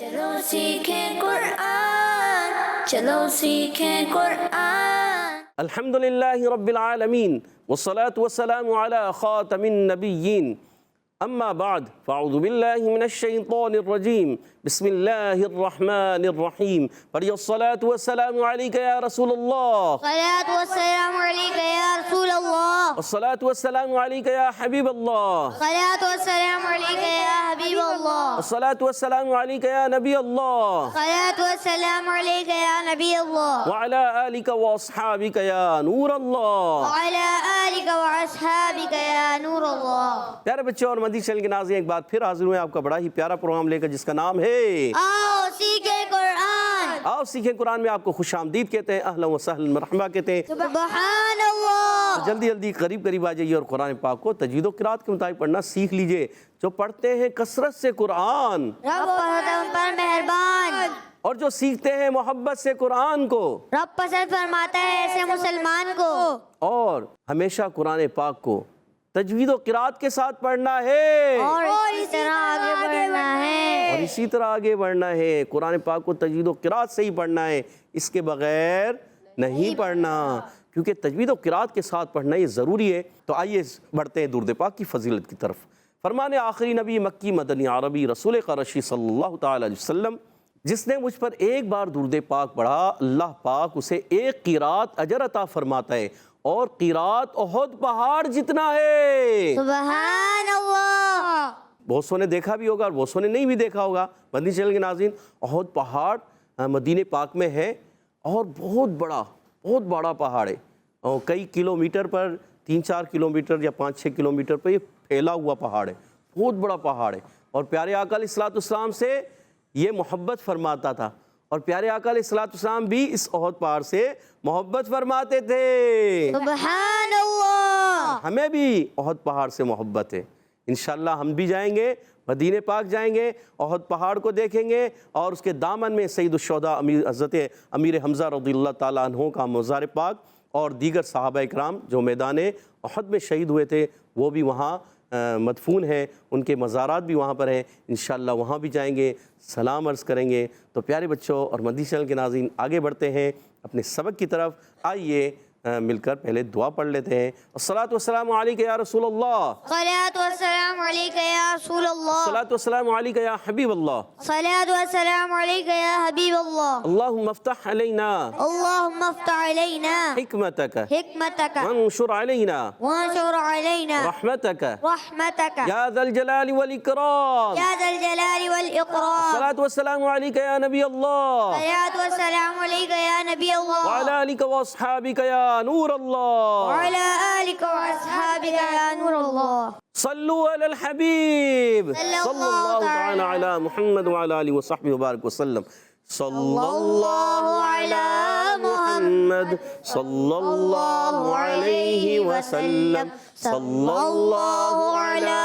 چلو سیکھیں قرآن، چلو سیکھیں قرآن۔ الحمدللہ رب العالمین والصلاة والسلام علی خاتم النبیین، اما بعد فاعوذ باللہ من الشیطان الرجیم، بسم اللہ الرحمن الرحیم۔ پڑھیے الصلاة والسلام علیک یا رسول اللہ، الصلاة والسلام علیک یا رسول اللہ، الصلاة والسلام علیک یا حبیب اللہ، الصلاة والسلام علیک یا حبیب اللہ، الصلاة والسلام علیک یا نبی اللہ، الصلاة والسلام علیک یا نبی اللہ، وعلی آلک واصحابک یا نور اللہ۔ وعلی آلک واصحابک یا نور اللہ۔ پیارے بچوں اور مدنی چینل کے ناظرین، ایک بار پھر حاضر ہوئے ہیں آپ کا بڑا ہی پیارا پروگرام لے کر، جس کا نام ہے آؤ سیکھیں قرآن۔ آؤ سیکھیں قرآن میں آپ کو خوش آمدید کہتے ہیں، اہلا و سہلا مرحبا کہتے ہیں۔ سبحان اللہ۔ جلدی جلدی قریب آ جائیے اور قرآن پاک کو تجوید و قرات کے مطابق پڑھنا سیکھ لیجئے۔ جو پڑھتے ہیں کثرت سے قرآن رب ان پر مہربان، اور جو سیکھتے ہیں محبت سے قرآن کو، رب پسند فرماتا ہے ایسے مسلمان کو، اور ہمیشہ قرآن پاک کو تجوید و قرات کے ساتھ پڑھنا ہے، اور اسی طرح آگے بڑھنا ہے، اور اسی طرح آگے بڑھنا ہے۔ قرآن پاک کو تجوید و قرات سے ہی پڑھنا ہے، اس کے بغیر نہیں پڑھنا، کیونکہ تجوید و قرات کے ساتھ پڑھنا یہ ضروری ہے۔ تو آئیے بڑھتے ہیں درود پاک کی فضیلت کی طرف۔ فرمان آخری نبی مکی مدنی عربی رسول قرشی صلی اللہ تعالی علیہ وسلم، جس نے مجھ پر ایک بار درود پاک پڑھا، اللہ پاک اسے ایک قرات اجر عطا فرماتا ہے، اور قرات احد پہاڑ جتنا ہے۔ سبحان اللہ۔ بہت سو نے دیکھا بھی ہوگا اور بہت سو نے نہیں بھی دیکھا ہوگا مدنی چینل کے ناظرین، احد پہاڑ مدینہ پاک میں ہے، اور بہت بڑا پہاڑ ہے، اور کئی کلومیٹر پر 3-4 کلومیٹر یا 5-6 کلومیٹر پر یہ پھیلا ہوا پہاڑ ہے، بہت بڑا پہاڑ ہے۔ اور پیارے آقا علیہ السلام سے یہ محبت فرماتا تھا، اور پیارے آقا علیہ السلام بھی اس احد پہاڑ سے محبت فرماتے تھے۔ سبحان اللہ۔ ہمیں بھی احد پہاڑ سے محبت ہے، انشاءاللہ ہم بھی جائیں گے، مدینہ پاک جائیں گے، احد پہاڑ کو دیکھیں گے، اور اس کے دامن میں سید الشہداء حضرت امیر حمزہ رضی اللہ تعالیٰ عنہ کا مزار پاک، اور دیگر صحابہ اکرام جو میدان احد میں شہید ہوئے تھے وہ بھی وہاں مدفون ہیں، ان کے مزارات بھی وہاں پر ہیں، انشاءاللہ وہاں بھی جائیں گے، سلام عرض کریں گے۔ تو پیارے بچوں اور مدنی چینل کے ناظرین، آگے بڑھتے ہیں اپنے سبق کی طرف۔ آئیے مل کر پہلے دعا پڑھ لیتے ہیں۔ الصلاۃ والسلام علیک یا رسول اللہ، الصلاۃ والسلام علیک یا رسول اللہ، الصلاۃ والسلام علیک یا حبیب اللہ، الصلاۃ والسلام علیک یا حبیب اللہ، اللہم افتح علینا اللہم افتح علینا حکمتک حکمتک وانشر علینا وانشر علینا رحمتک رحمتک یا ذا الجلال والاکرام۔ یا ذا الجلال والاکرام۔ الصلاۃ والسلام علیک یا نبی اللہ، الصلاۃ والسلام علیک یا نبی اللہ، وعلی آلک واصحابک یا نور اللہ، وعلی آلک واصحابک یا نور اللہ۔ صلو علی الحبیب صلی صلی اللہ تعالی علی محمد وعلی آلہ وصحبہ وبارک وسلم۔ صلی اللہ علی محمد صلی اللہ علیہ وسلم، صلی اللہ علی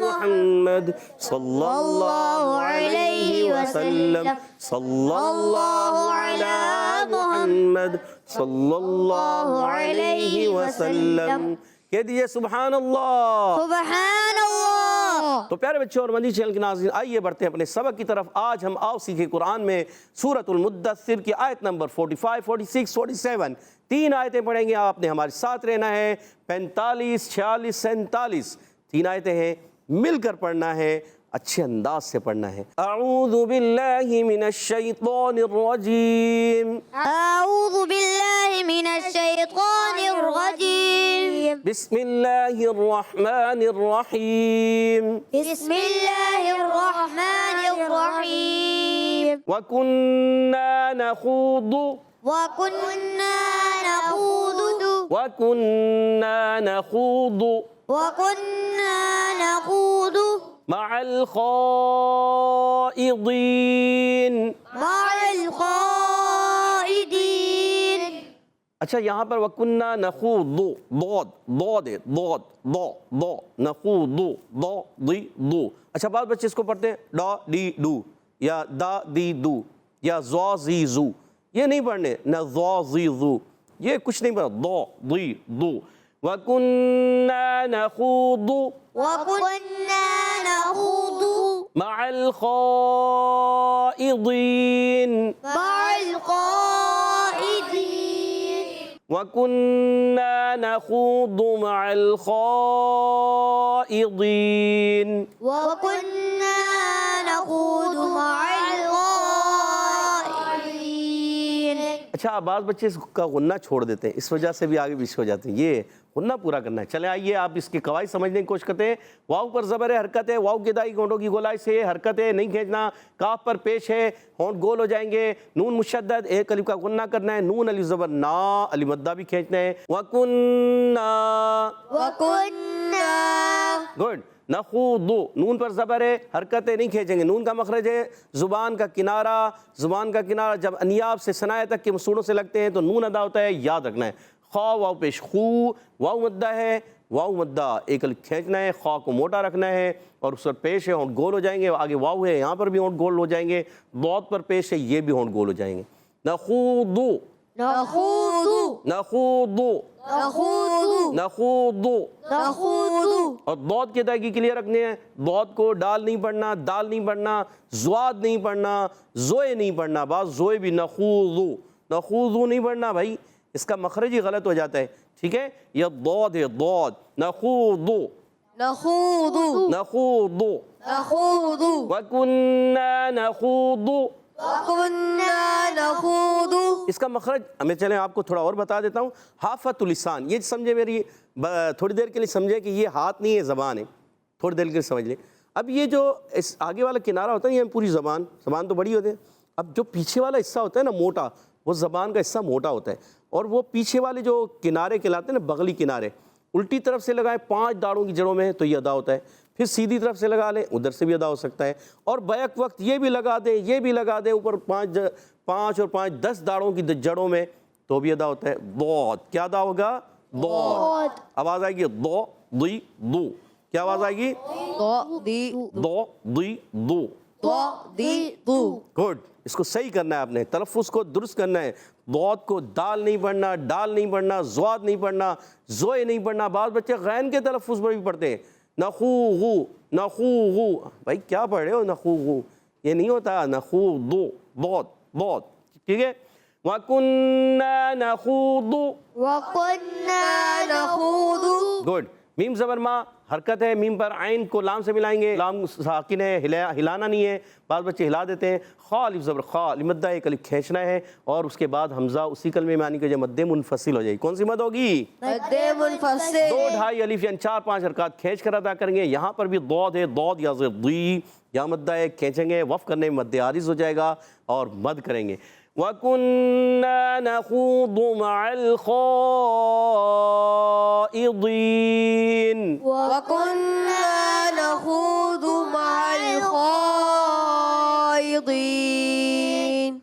محمد صلی اللہ علیہ وسلم، صلی اللہ علی محمد صلی اللہ علیہ وسلم۔ کہہ دیجئے سبحان اللہ۔ سبحان اللہ۔ تو پیارے بچوں اور مدنی چینل کے ناظرین، آئیے بڑھتے ہیں اپنے سبق کی طرف۔ آج ہم آؤ سیکھیں قرآن میں سورۃ المدثر کی آیت نمبر 45، 46، 47 تین آیتیں پڑھیں گے۔ آپ نے ہمارے ساتھ رہنا ہے، 45، 46، 47 تین آیتیں ہیں، مل کر پڑھنا ہے، اچھے انداز سے پڑھنا ہے۔ اعوذ باللہ من الشیطان الرجیم، اعوذ باللہ من الشیطان الرجیم، بسم اللہ الرحمن الرحیم، بسم اللہ الرحمن الرحیم۔ وَكُنَّا نَخُوضُ وَكُنَّا نَخُوضُ وَكُنَّا نَخُوضُ وَكُنَّا نَخُوضُ مع الخائضین۔ مع الخائضین۔ اچھا، یہاں پر وَكُنَّا نَخُوضُ ضاد نَخُوضُ ضَ۔ اچھا، بعض بچے اس کو پڑھتے ہیں ڈا ڈی ڈو، یا دا دی دو، یا زا زی زو، یہ نہیں پڑھنے، نہ زا زی زو، یہ کچھ نہیں پڑھا، دو دی دو۔ وَكُنَّا نَخُوضُ وَكُنَّا نَخُوضُ مع الخائضين مع القائدين وكنا نخوض مع الخائضين وكنا نخوض مع الخائضين. اچھا بعض بچے اس کا غنہ چھوڑ دیتے ہیں، اس وجہ سے بھی آگے پیچھے ہو جاتے ہیں، یہ غنہ پورا کرنا ہے. چلیں آئیے آپ اس کے قواعد سمجھنے کی کوشش کرتے ہیں. واو پر زبر ہے، حرکت ہے، واو کے دائی ہونٹوں کی گولائی سے حرکت ہے، نہیں کھینچنا. کاف پر پیش ہے، ہونٹ گول ہو جائیں گے. نون مشدد، ایک الف کا غنہ کرنا ہے. نون الف زبر نا، الف مدہ بھی کھینچنا ہے. وَكُنَّا وكنا گڈ. نخوض، نون پر زبر ہے، حرکت ہے، نہیں کھینچیں گے. نون کا مخرج ہے زبان کا کنارہ. زبان کا کنارہ جب انیاب سے ثنایا تک کے مسوڑوں سے لگتے ہیں تو نون ادا ہوتا ہے، یاد رکھنا ہے. خا واو پیش خو، واو مدہ ہے، واو مدہ ایک الف کھینچنا ہے. خا کو موٹا رکھنا ہے اور اس پر پیش ہے، ہونٹ گول ہو جائیں گے. آگے واو ہے، یہاں پر بھی ہونٹ گول ہو جائیں گے. ضاد پر پیش ہے، یہ بھی ہونٹ گول ہو جائیں گے. نخوض نخوض نخوض نخوض نخوض. نخوض اور ضاد کے دائی کلیئر رکھنے ہیں. ضاد کو ڈال نہیں پڑھنا، دال نہیں پڑھنا، زواد نہیں پڑھنا، زوئے نہیں پڑھنا. بعض زوئے بھی نخوض، نخوض نہیں پڑھنا بھائی، اس کا مخرج ہی غلط ہو جاتا ہے. ٹھیک ہے، یہ ضاد ہے، ضاد. نخوض نخوض نخوض نخوض وَكُنَّا نَخُوضُ. وكنا نخوض. اس کا مخرج میں چلیں آپ کو تھوڑا اور بتا دیتا ہوں. حافۃ اللسان، یہ سمجھے میری تھوڑی دیر کے لیے سمجھے کہ یہ ہاتھ نہیں ہے، زبان ہے. تھوڑی دیر کے لیے سمجھ لیں. اب یہ جو اس آگے والا کنارہ ہوتا ہے یہ پوری زبان تو بڑی ہوتی ہے. اب جو پیچھے والا حصہ ہوتا ہے نا موٹا، وہ زبان کا حصہ موٹا ہوتا ہے. اور وہ پیچھے والے جو کنارے کہلاتے ہیں نا بغلی کنارے، الٹی طرف سے لگائیں 5 داڑوں کی جڑوں میں تو یہ ادا ہوتا ہے. پھر سیدھی طرف سے لگا لیں، ادھر سے بھی ادا ہو سکتا ہے. اور بیک وقت یہ بھی لگا دیں، یہ بھی لگا دیں اوپر 5 اور 5 10 داڑوں کی جڑوں میں تو بھی ادا ہوتا ہے. ضاد کیا ادا ہوگا؟ ضاد. آواز آئے گی ضو ضی ضو. کیا آواز آئے گی؟ ضو ضی ضو. گڈ. اس کو صحیح کرنا ہے آپ نے، تلفظ کو درست کرنا ہے. ضاد کو دال نہیں پڑھنا، ڈال نہیں پڑھنا، زواد نہیں پڑھنا، زوئے نہیں پڑھنا. بعض بچے غین کے تلفظ پر بھی پڑھتے ہیں. نخوغو نخوغو. بھائی کیا پڑھ رہے ہو نخوغو؟ یہ نہیں ہوتا. نخوضو ضاد ضاد. ٹھیک ہے. وَكُنَّا نَخُوضُ. وكنا نخوض. گڈ. میم زبر ما، حرکت ہے. میم پر عین کو لام سے ملائیں گے. لام ساکن ہے، ہلانا نہیں ہے. بعض بچے ہلا دیتے ہیں. خا الف زبر خا، مدہ ایک الف کھینچنا ہے اور اس کے بعد حمزہ اسی کلمے میں آنے کے جو مد منفصل ہو جائے گی. کون سی مد ہوگی؟ مد منفصل. 2 2.5 الف یعنی 4 5 حرکات کھینچ کر ادا کریں گے. یہاں پر بھی ضاد ہے، ضاد یا ضی، یا مدہ ہے، کھینچیں گے. وقف کرنے میں مد عارض ہو جائے گا اور مد کریں گے. وَكُنَّا نَخُوضُ مَعَ الْخَائِضِينَ. وكنا نخوض مع الخائضين.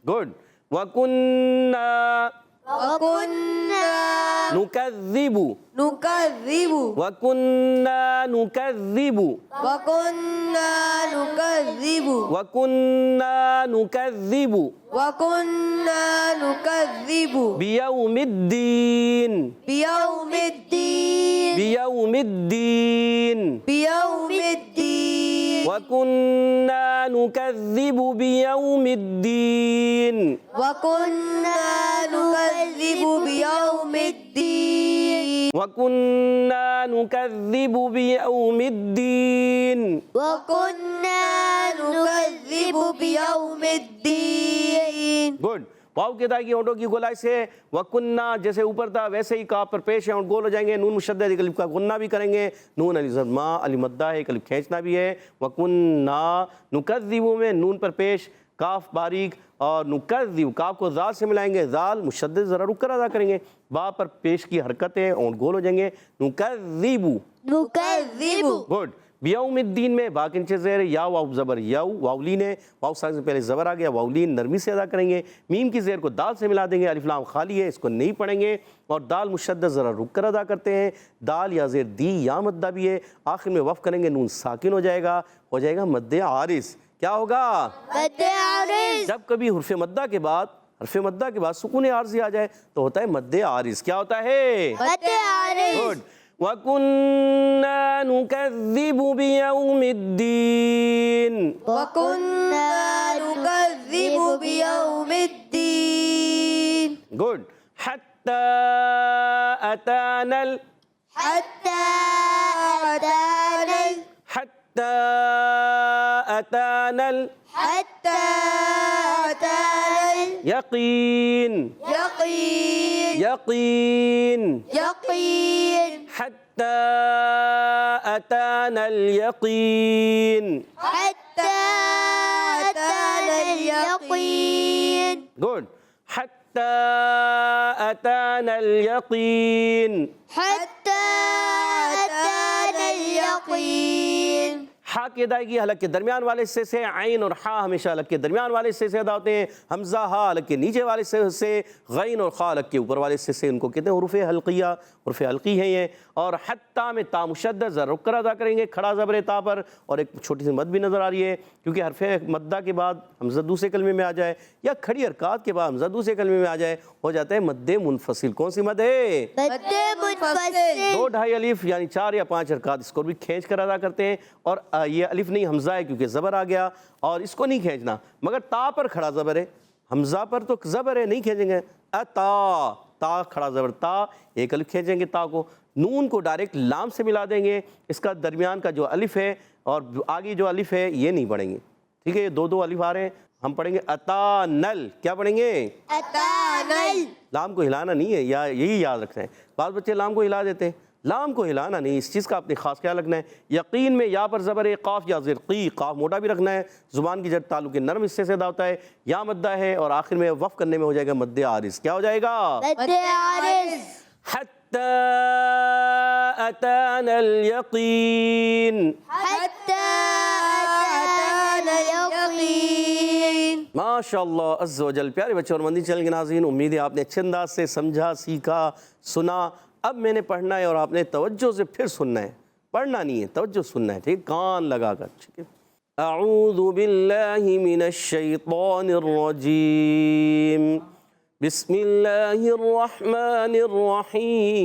گڈ. وَكُنَّا وكنا نُكَذِّبُ. نكذب. وَكُنَّا نُكَذِّبُ. وكنا نكذب. وَكُنَّا نُكَذِّبُ وكنا نكذب بِيَوْمِ الدِّينِ. بيوم الدين. بِيَوْمِ الدِّينِ. بيوم الدين. وَكُنَّا نُكَذِّبُ بِيَوْمِ الدِّينِ. وكنا نكذب بيوم الدين. وَكُنَّا نُكَذِّبُ بِيَوْمِ الدِّينِ. وكنا نكذب بيوم الدين. گڈ. واو کے دائی کی ہونٹوں کی گولائی سے وَكُنَّا جیسے اوپر تھا ویسے ہی کاف پر پیش ہے، ہونٹ گول ہو جائیں گے. نون مشدد ایک الف کا غنہ بھی کریں گے. نون الف زبر ما، الف مدہ ہے، ایک الف کھینچنا بھی ہے. وَكُنَّا نُكَذِّبُ میں نون پر پیش، کاف باریک اور نُكَذِّبُ کاف کو ذال سے ملائیں گے. ذال مشدد ذرا رک کر ادا کریں گے. با پر پیش کی حرکتیں ہونٹ گول ہو جائیں گے. نُكَذِّبُ. نكذب. گڈ. بیوم الدین میں با کے نیچے زیر یا واو زبر یو، واولین ہے. واو ساکن سے پہلے زبر آ گیا، واولین نرمی سے ادا کریں گے. میم کی زیر کو دال سے ملا دیں گے. الف لام خالی ہے، اس کو نہیں پڑھیں گے. اور دال مشدد ذرا رک کر ادا کرتے ہیں. دال یا زیر دی یا مدہ بھی ہے. آخر میں وقف کریں گے، نون ساکن ہو جائے گا مد عارض. کیا ہوگا؟ مد عارض. جب کبھی حرف مدہ کے بعد سکون عارضی آ جائے تو ہوتا ہے مد عارض. کیا ہوتا ہے؟ مد عارض. گڈ. وَكُنَّا نُكَذِّبُ بِيَوْمِ الدِّينِ وكنا نكذب بيوم الدين گڈ حتى أتانا حتى أتانا حتى أتانا حتى أتانا اليقين يقين يقين يقين حتى أتانا اليقين حتى أتانا اليقين good حتى أتانا اليقين حتى أتانا اليقين ہا کی ادائیگی حلق کے درمیان والے حصے سے، عین اور ہا ہمیشہ حلق کے درمیان والے حصے سے ادا ہوتے ہیں، حمزہ ہا حلق کے نیچے والے حصے سے، غین اور خا حلق کے اوپر والے حصے سے، ان کو کہتے ہیں حروف حلقیہ، حروف حلقی ہیں یہ. اور حتیٰ میں تا مشدد زر رک کر ادا کریں گے کھڑا زبر تا پر، اور ایک چھوٹی سی مد بھی نظر آ رہی ہے کیونکہ حرف مدہ کے بعد حمزہ دوسرے کلمے میں آ جائے یا کھڑی حرکات کے بعد حمزہ دوسرے کلمے میں آ جائے، ہو جاتا ہے مد منفصل. کون سی مد ہے؟ مد منفصل 2 ڈھائی الف یعنی 4 یا 5 حرکات اس کو بھی کھینچ کر ادا کرتے ہیں. اور یہ الف نہیں حمزہ ہے کیونکہ زبر آ گیا اور اس کو نہیں کھینچنا، مگر تا پر کھڑا زبر ہے، حمزہ پر تو زبر ہے نہیں کھینچیں گے. اتا تا کھڑا زبر تا، ایک الف کھینچیں گے تا کو. نون کو ڈائریکٹ لام سے ملا دیں گے، اس کا درمیان کا جو الف ہے اور آگے جو الف ہے یہ نہیں پڑھیں گے. ٹھیک ہے، یہ 2 الف آ رہے ہیں، ہم پڑھیں گے اتا نل. کیا پڑھیں گے؟ أتانا لام کو ہلانا نہیں ہے، یا یہی یاد رکھنا ہے. بعض بچے لام کو ہلا دیتے ہیں، لام کو ہلانا نہیں، اس چیز کا آپ نے خاص خیال رکھنا ہے. یقین میں یا پر زبر ہے، قاف یا زر قی، قاف موٹا بھی رکھنا ہے، زبان کی جڑ تعلق نرم حصے سے ادا ہوتا ہے. یا مدہ ہے اور آخر میں وقف کرنے میں ہو جائے گا مد عارض. کیا ہو جائے گا؟ مد عارض حتی اتانا الیقین. حتى أتانا اليقين ماشاءاللہ عز و جل. پیارے بچوں اور مدنی چینل کے ناظرین، امید ہے آپ نے اچھے انداز سے سمجھا، سیکھا، سنا. اب میں نے پڑھنا ہے اور آپ نے توجہ سے پھر سننا ہے، پڑھنا نہیں ہے، توجہ سننا ہے. ٹھیک، کان لگا کر. ٹھیک ہے. اعوذ باللہ من الشیطان الرجیم، بسم اللہ الرحمن الرحیم.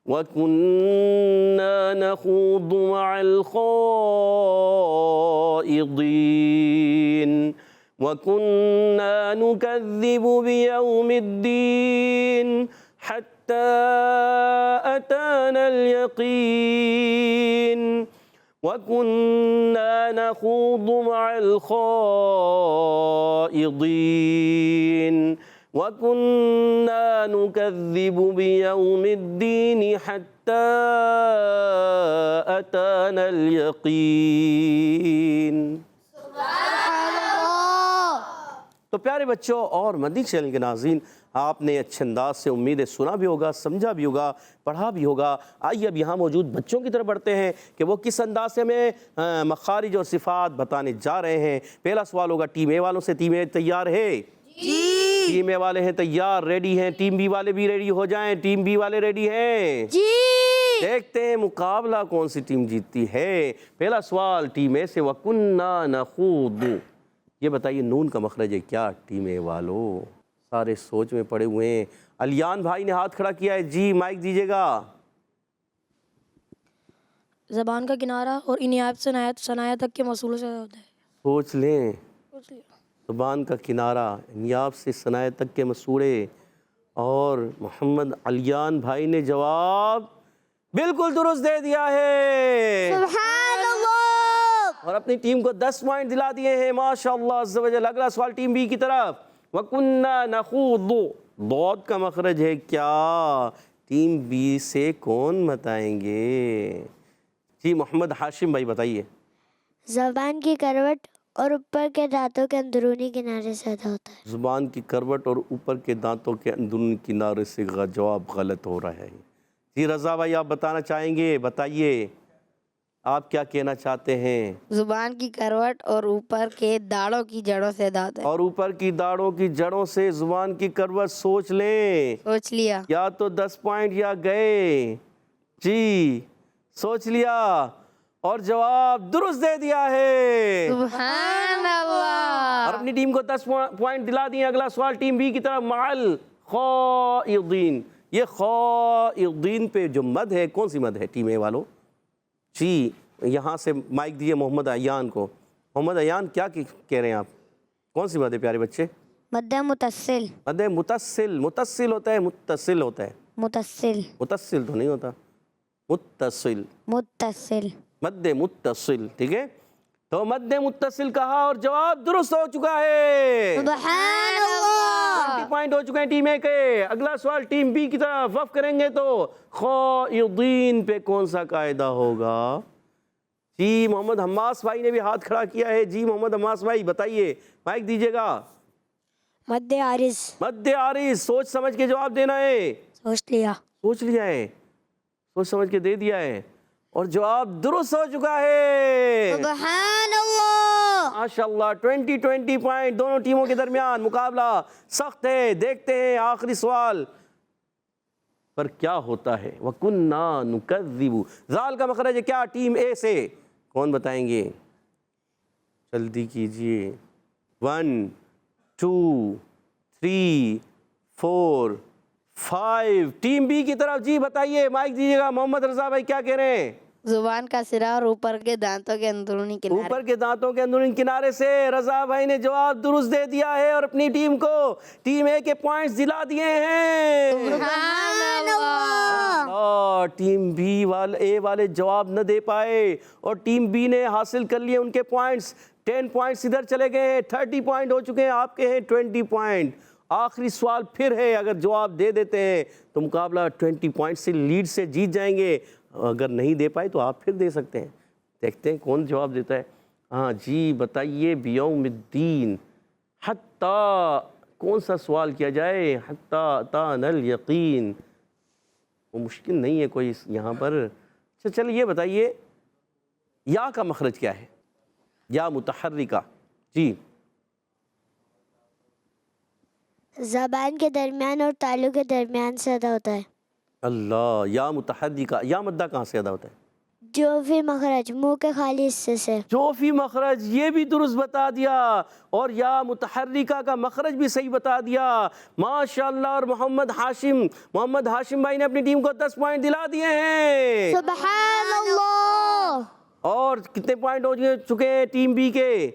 وَكُنَّا نَخُوضُ مَعَ الْخَائِضِينَ وَكُنَّا نُكَذِّبُ بِيَوْمِ الدِّينِ حَتَّى أَتَانَا الْيَقِينَ وَكُنَّا نَخُوضُ مَعَ الْخَائِضِينَ وَكُنَّا نُكَذِّبُ بِيَوْمِ الدِّينِ حَتَّى أَتَانَا الْيَقِينَ. تو پیارے بچوں اور مدنی چینل کے ناظرین، آپ نے اچھے انداز سے امید ہے سنا بھی ہوگا، سمجھا بھی ہوگا، پڑھا بھی ہوگا. آئیے اب یہاں موجود بچوں کی طرف بڑھتے ہیں کہ وہ کس انداز سے ہمیں مخارج اور صفات بتانے جا رہے ہیں. پہلا سوال ہوگا ٹیم اے والوں سے. ٹیم اے تیار ہے؟ جی ٹیم اے والے ہیں تیار، ریڈی ہیں. ٹیم بی والے بھی ریڈی ہو جائیں. ٹیم بی والے ریڈی ہیں؟ جی دیکھتے ہیں مقابلہ کون سی ٹیم جیتتی ہے. پہلا سوال ٹیم اے سے، وَكُنَّا نَخُوضُ. یہ بتائیے نون کا مخرج ہے کیا ٹیم اے والو؟ سارے سوچ میں پڑے ہوئے ہیں. علیان بھائی نے ہاتھ کھڑا کیا ہے. جی مائک دیجیے گا. زبان کا کنارہ اور انیاب سے ثنایا تک کے موصولوں سے ہوتا ہے. سوچ لیں. زبان کا کنارہ، انیاب سے ثنایا تک کے مسوڑے. اور محمد علیان بھائی نے جواب بالکل درست دے دیا ہے سبحان اللہ. اور اپنی ٹیم کو 10 پوائنٹ دلا دیے ہیں. ماشاءاللہ عز و جل. اگلا سوال ٹیم بی کی طرف. وَكُنَّا نَخُوضُ. ضاد کا مخرج ہے کیا؟ ٹیم بی سے کون بتائیں گے؟ جی محمد ہاشم بھائی بتائیے. زبان کی کروٹ اور اوپر کے دانتوں کے اندرونی کنارے سے ادا ہوتا ہے. زبان کی کروٹ اور اوپر کے دانتوں کے اندرونی کنارے سے جواب غلط ہو رہا ہے. جی رضا بھائی آپ بتانا چاہیں گے؟ بتائیے آپ کیا کہنا چاہتے ہیں. زبان کی کروٹ اور اوپر کے داڑوں کی جڑوں سے ادا ہوتا ہے. اور اوپر کی داڑوں کی جڑوں سے زبان کی کروٹ. سوچ لیں. سوچ لیا. یا تو 10 پوائنٹ یا گئے. جی سوچ لیا اور جواب درست دے دیا ہے. سبحان اللہ. اور اپنی ٹیم کو 10 پوائنٹ دلا دیے. اگلا سوال ٹیم بی کی طرف. مع الخائضین. یہ خائضین پہ جو مد ہے کون سی مد ہے ٹیم اے والوں؟ جی یہاں سے مائک دیجیے محمد ایان کو. محمد ایان کیا کہہ رہے ہیں آپ؟ کون سی مد ہے پیارے بچے؟ مد متصل. مد متصل. متصل ہوتا ہے متصل ہوتا ہے؟ متصل. متصل تو نہیں ہوتا، متصل. متصل. مد متصل. ٹھیک ہے، تو مد متصل کہا اور جواب درست ہو چکا ہے. سبحان اللہ. 20 پوائنٹ ہو چکے ہیں ٹیم اے کے. اگلا سوال ٹیم بی کی طرف وقف کریں گے تو خائضین پہ کون سا قاعدہ ہوگا؟ جی محمد حماس بھائی نے بھی ہاتھ کھڑا کیا ہے. جی محمد حماس بھائی بتائیے، مائک دیجیے گا. مد عارض. مد عارض. سوچ سمجھ کے جواب دینا ہے. سوچ لیا. سوچ لیا ہے، سوچ سمجھ کے دے دیا ہے اور جواب درست ہو چکا ہے. سبحان اللہ. ماشاءاللہ. 20 پوائنٹ دونوں ٹیموں کے درمیان. مقابلہ سخت ہے. دیکھتے ہیں آخری سوال پر کیا ہوتا ہے. وَكُنَّا نُكَذِّبُ. ذال کا مخرج ہے کیا ٹیم اے سے؟ کون بتائیں گے؟ جلدی کیجئے. 1 2 3 4 5. ٹیم بی کی طرف جی بتائیے، مائک دیجیے گا. محمد رضا بھائی کیا کہہ رہے ہیں؟ زبان کا سرا اور اوپر کے دانتوں کے اندرونی کنارے. اوپر کے دانتوں کے اندرونی کنارے سے. رضا بھائی نے جواب درست دے دیا ہے اور اپنی ٹیم کو ٹیم اے کے پوائنٹس دلا دیے ہیں. سبحان اللہ. اور ٹیم بی اے والے جواب نہ دے پائے اور ٹیم بی نے حاصل کر لیے ان کے پوائنٹس. 10 پوائنٹس ادھر چلے گئے ہیں. 30 پوائنٹ ہو چکے ہیں. آپ کے ہیں 20 پوائنٹ. آخری سوال پھر ہے، اگر جواب دے دیتے ہیں تو مقابلہ 20 پوائنٹ سے لیڈ سے جیت جائیں گے. اگر نہیں دے پائے تو آپ پھر دے سکتے ہیں. دیکھتے ہیں کون جواب دیتا ہے. ہاں جی بتائیے. بیوم الدین. حتیٰ کون سا سوال کیا جائے؟ حتیٰ اتانا الیقین. وہ مشکل نہیں ہے کوئی یہاں پر. اچھا چلیے یہ بتائیے یا کا مخرج کیا ہے؟ یا متحرکہ. جی زبان کے درمیان اور تالو کے درمیان سے ادا ہوتا ہے. اللہ. یا متحرکہ. یا مدہ کہاں سے ادا ہوتا ہے؟ جوفی مخرج، منہ کے خالی حصے سے. جوفی مخرج. یہ بھی درست بتا دیا اور یا متحرکہ کا مخرج بھی صحیح بتا دیا. ماشاءاللہ. اور محمد ہاشم بھائی نے اپنی ٹیم کو 10 پوائنٹ دلا دیے ہیں. سبحان اللہ. اور کتنے پوائنٹ ہو چکے ہیں ٹیم بی کے؟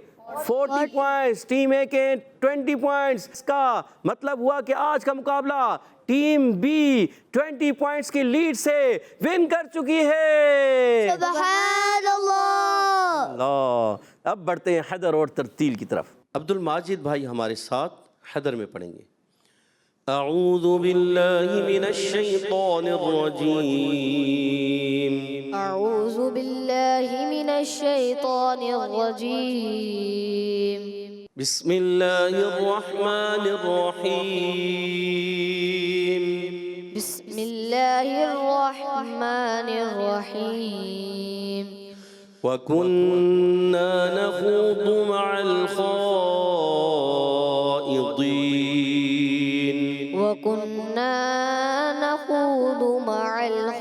40 پوائنٹس. ٹیم اے کے 20 پوائنٹس. اس کا مطلب ہوا کہ آج کا مقابلہ ٹیم بی 20 پوائنٹس کی لیڈ سے ون کر چکی ہے. سبحان اللہ. اللہ. اب بڑھتے ہیں حیدر اور ترتیل کی طرف. عبد الماجد بھائی ہمارے ساتھ حیدر میں پڑھیں گے. اعوذ باللہ من الشیطان الرجیم. اعوذ باللہ من الشیطان الرجیم. بسم اللہ الرحمن الرحیم. بسم اللہ الرحمن الرحیم. وَكُنَّا نَخُوضُ مَعَ الْخَائِضِينَ. وَكُنَّا نَخُوضُ مَعَ الْخَائِضِينَ.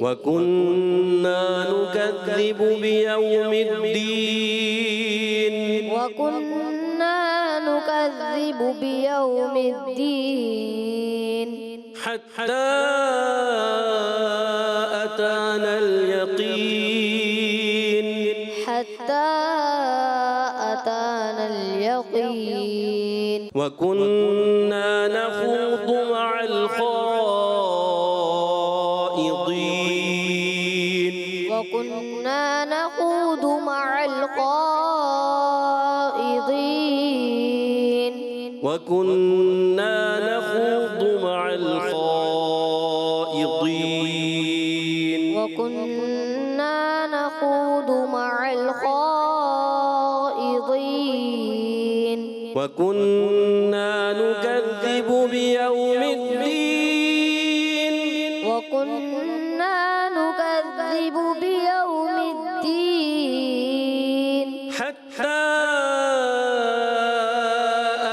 وَكُنَّا نُكَذِّبُ بِيَوْمِ الدِّينِ. وَكُنَّا نُكَذِّبُ بِيَوْمِ الدِّينِ. حَتَّى أَتَانَا الْيَقِينُ. حَتَّى أَتَانَا الْيَقِينُ. وَكُنَّا نَخُوضُ مَعَ الْخَائِضِينَ. وَكُنَّا نَخُوضُ مَعَ الْخَائِضِينَ. وَكُنَّا نَخُوضُ مَعَ الْخَائِضِينَ. وَكُنَّا نَخُوضُ مَعَ الْخَائِضِينَ. وَكُنَّا نُكَذِّبُ بِيَوْمِ الدِّينِ. وَكُنَّا نُكَذِّبُ بِيَوْمِ الدِّينِ. حَتَّى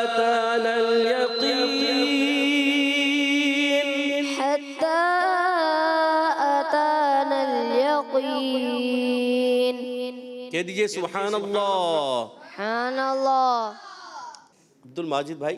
أَتَانَا الْيَقِينُ. حَتَّى أَتَانَا الْيَقِينُ. کہہ دیجئے سبحان اللہ. سبحان اللہ. عبد الماجد بھائی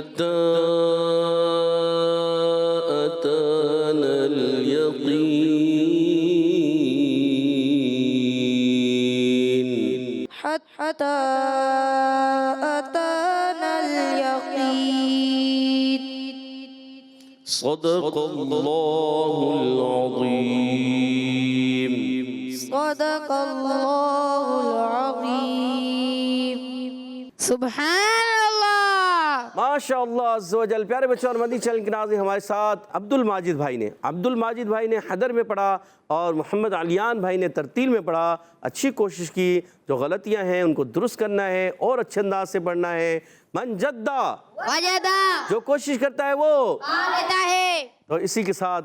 حتى أتانا اليقين حتى أتانا اليقين صدق الله العظيم صدق الله العظيم سبحان اللہ. ماشاء اللہ عز و جل. پیارے بچوں اور مدنی چینل کے ناظرین، ہمارے ساتھ عبد الماجد بھائی نے حدر میں پڑھا اور محمد علیان بھائی نے ترتیل میں پڑھا. اچھی کوشش کی، جو غلطیاں ہیں ان کو درست کرنا ہے اور اچھے انداز سے پڑھنا ہے. من جدہ، وجدہ، جو کوشش کرتا ہے وہ لیتا ہے. تو اسی کے ساتھ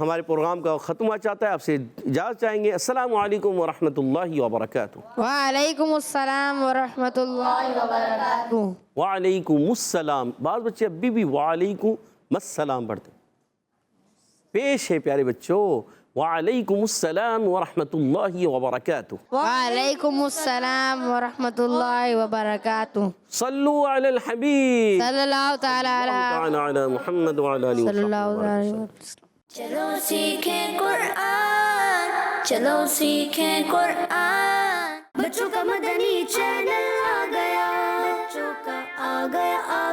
ہمارے پروگرام کا ختم ہوا چاہتا ہے. آپ سے اجازت چاہیں گے. السلام علیکم ورحمۃ اللہ وبرکاتہ. وعلیکم السلام ورحمۃ اللہ وبرکاتہ. وعلیکم السلام. بعض بچے ابھی بھی وعلیکم السلام پڑھتے ہیں. پیش ہے پیارے بچوں، وعلیکم السلام ورحمۃ اللہ وبرکاتہ. وعلیکم السلام ورحمۃ اللہ وبرکاتہ. صلو علی الحبیب صلی اللہ تعالی علی محمد وعلی آلہ صلی اللہ وصحبہ علیہ وسلم. وسلم. چلو سیکھیں قرآن، چلو سیکھیں قرآن. بچوں کا مدنی چینل آ گیا، بچوں کا آ گیا